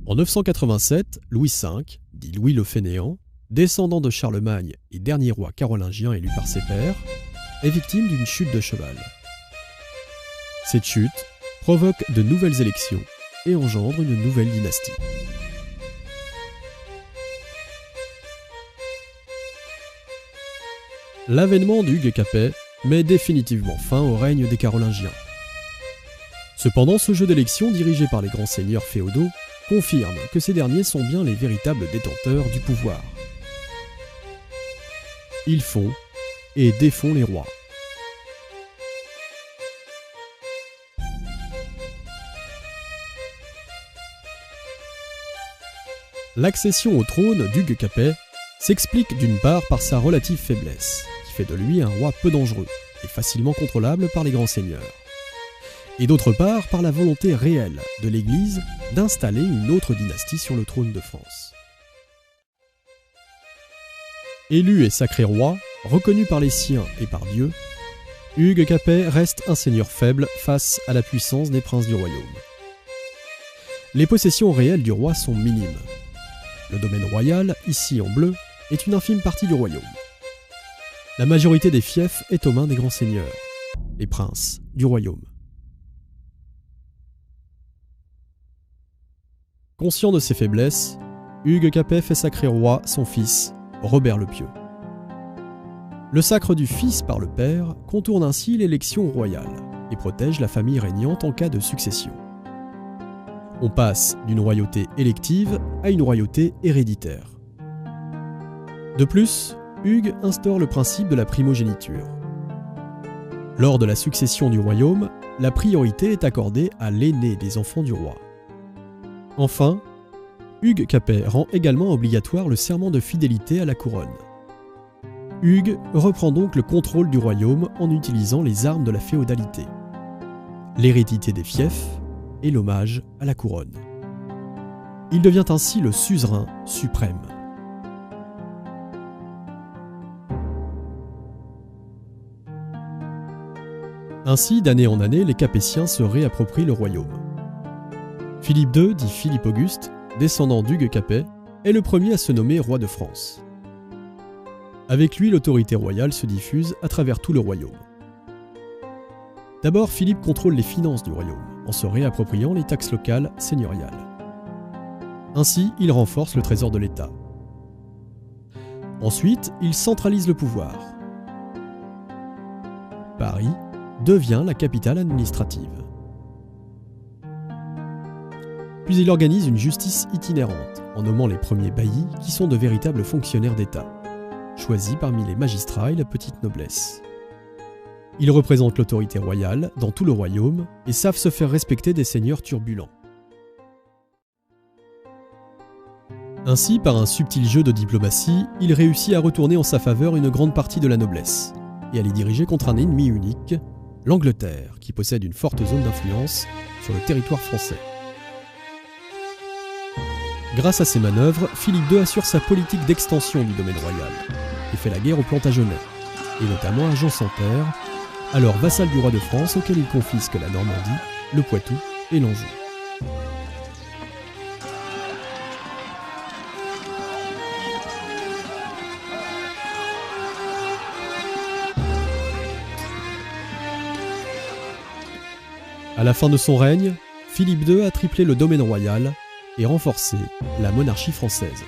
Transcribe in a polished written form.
En 987, Louis V, dit Louis le Fainéant, descendant de Charlemagne et dernier roi carolingien élu par ses pairs, est victime d'une chute de cheval. Cette chute provoque de nouvelles élections et engendre une nouvelle dynastie. L'avènement d'Hugues Capet met définitivement fin au règne des Carolingiens. Cependant, ce jeu d'élection dirigé par les grands seigneurs féodaux confirme que ces derniers sont bien les véritables détenteurs du pouvoir. Ils font et défont les rois. L'accession au trône d'Hugues Capet s'explique d'une part par sa relative faiblesse, qui fait de lui un roi peu dangereux et facilement contrôlable par les grands seigneurs, et d'autre part par la volonté réelle de l'Église d'installer une autre dynastie sur le trône de France. Élu et sacré roi, reconnu par les siens et par Dieu, Hugues Capet reste un seigneur faible face à la puissance des princes du royaume. Les possessions réelles du roi sont minimes. Le domaine royal, ici en bleu, est une infime partie du royaume. La majorité des fiefs est aux mains des grands seigneurs, les princes du royaume. Conscient de ses faiblesses, Hugues Capet fait sacrer roi son fils, Robert le Pieux. Le sacre du fils par le père contourne ainsi l'élection royale et protège la famille régnante en cas de succession. On passe d'une royauté élective à une royauté héréditaire. De plus, Hugues instaure le principe de la primogéniture. Lors de la succession du royaume, la priorité est accordée à l'aîné des enfants du roi. Enfin, Hugues Capet rend également obligatoire le serment de fidélité à la couronne. Hugues reprend donc le contrôle du royaume en utilisant les armes de la féodalité, l'hérédité des fiefs et l'hommage à la couronne. Il devient ainsi le suzerain suprême. Ainsi, d'année en année, les Capétiens se réapproprient le royaume. Philippe II, dit Philippe Auguste, descendant d'Hugues Capet, est le premier à se nommer roi de France. Avec lui, l'autorité royale se diffuse à travers tout le royaume. D'abord, Philippe contrôle les finances du royaume, en se réappropriant les taxes locales seigneuriales. Ainsi, il renforce le trésor de l'État. Ensuite, il centralise le pouvoir. Paris devient la capitale administrative. Puis il organise une justice itinérante, en nommant les premiers baillis qui sont de véritables fonctionnaires d'État, choisis parmi les magistrats et la petite noblesse. Ils représentent l'autorité royale dans tout le royaume et savent se faire respecter des seigneurs turbulents. Ainsi, par un subtil jeu de diplomatie, il réussit à retourner en sa faveur une grande partie de la noblesse et à les diriger contre un ennemi unique, l'Angleterre, qui possède une forte zone d'influence sur le territoire français. Grâce à ces manœuvres, Philippe II assure sa politique d'extension du domaine royal et fait la guerre aux Plantagenets, et notamment à Jean sans Terre, alors vassal du roi de France auquel il confisque la Normandie, le Poitou et l'Anjou. À la fin de son règne, Philippe II a triplé le domaine royal et renforcé la monarchie française.